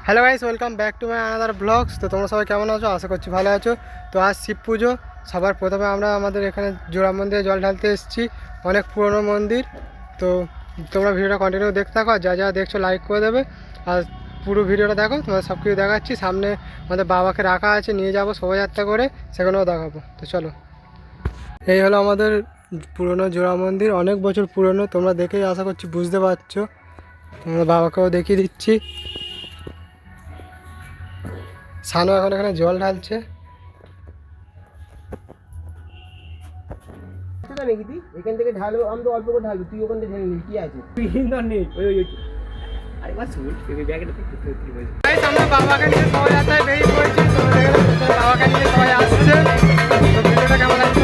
Hello guys, welcome back to my another blogs. তো তোমরা সবাই কেমন আছো? আশা করছি ভালো আছো। তো আজ শিব পুজো। সবার প্রথমে আমরা আমাদের এখানে জোড়া মন্দিরে জল ঢালতে এসেছি। অনেক পুরনো মন্দির। তো তোমরা ভিডিওটা কন্টিনিউ দেখতে থাকো, আর যা যা দেখছো লাইক করে দেবে। আর পুরো ভিডিওটা দেখো, তোমাদের সব কিছু দেখাচ্ছি। সামনে আমাদের বাবাকে রাখা আছে, নিয়ে যাবো শোভাযাত্রা করে, সেখানেও দেখাবো। তো চলো, এই হলো আমাদের পুরনো জোড়া মন্দির। অনেক বছর পুরনো, তোমরা দেখেই আশা করছি বুঝতে পারছো। তোমাদের বাবাকেও দেখিয়ে দিচ্ছি। সানু এখন এখানে জল ঢালছে। এখান থেকে ঢালবো, আমি তো অল্প করে ঢালবো, তুই ওখান থেকে ঢেলে নিবি, কি আছে? আমরা বাবাকে নিয়ে সবাই যাত্রায় বেরিয়ে পড়েছি। তো বাবাকে নিয়ে সবাই আসছে। তো ভিডিওটা কেমন লাগছে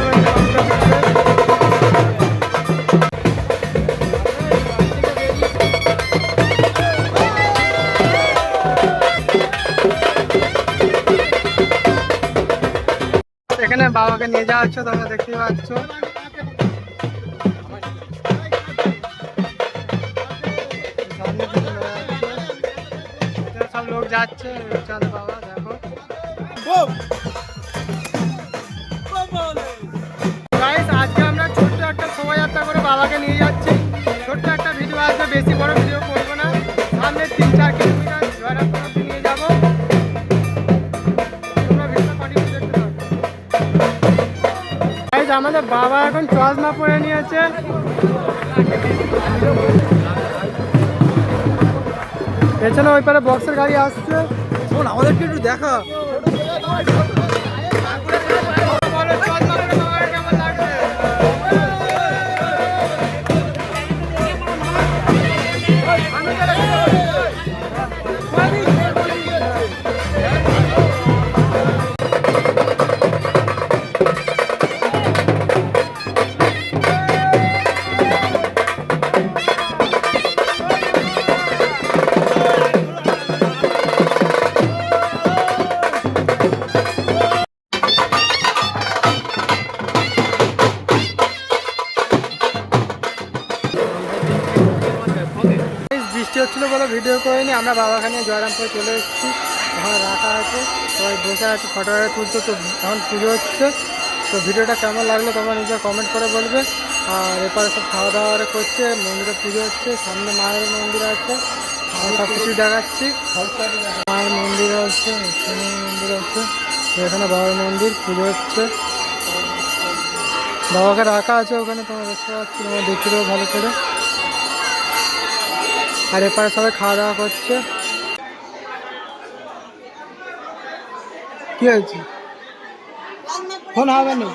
এখানে বাবাকে নিয়ে যাওয়া হচ্ছে, তোমরা দেখতেই পাচ্ছ। সব লোক যাচ্ছে। চল বাবা, দেখো গাইস, আজকে আমরা ছোট্ট একটা শোভাযাত্রা করে বাবাকে নিয়ে যাচ্ছি। ছোট্ট একটা ভিডিও আসবে, বেশি বড় ভিডিও করবো না। সামনে 3-4 কিলোমিটার জয়রামপুর অব্দি নিয়ে যাবো। তোমরা ভিডিওটা কন্টিনিউ দেখতে থাকো। গাইস, আমাদের বাবা এখন চশমা পরে নিয়েছে। পেছনে ওই পারে বক্সের গাড়ি আসছে। আমাদেরকে একটু দেখা। বৃষ্টি হচ্ছিলো বলে ভিডিও করিনি। আমরা বাবাকে নিয়ে জয়রামপুর চলে এসেছি। এখন রাখা আছে, সবাই বসে আছে, ফটো তুলছে। তো এখন পুজো হচ্ছে। তো ভিডিওটা কেমন লাগলো তোমরা নিজে কমেন্ট করে বলবে। আর এরপরে সব খাওয়া দাওয়া করছে, মন্দিরে পুজো হচ্ছে। সামনে মায়ের মন্দির আছে, আমি সব কিছু দেখাচ্ছি। মায়ের মন্দির আছে, এখানে মন্দির আছে, এখানে বাবার মন্দির, পুজো হচ্ছে। বাবাকে রাখা আছে ওখানে, তোমরা দেখতে পাচ্ছি, তোমরা দেখতে দেবো ভালো করে। আর এরপরে সবাই খাওয়া দাওয়া করছে। কি হয়েছে? ফোন হবে না।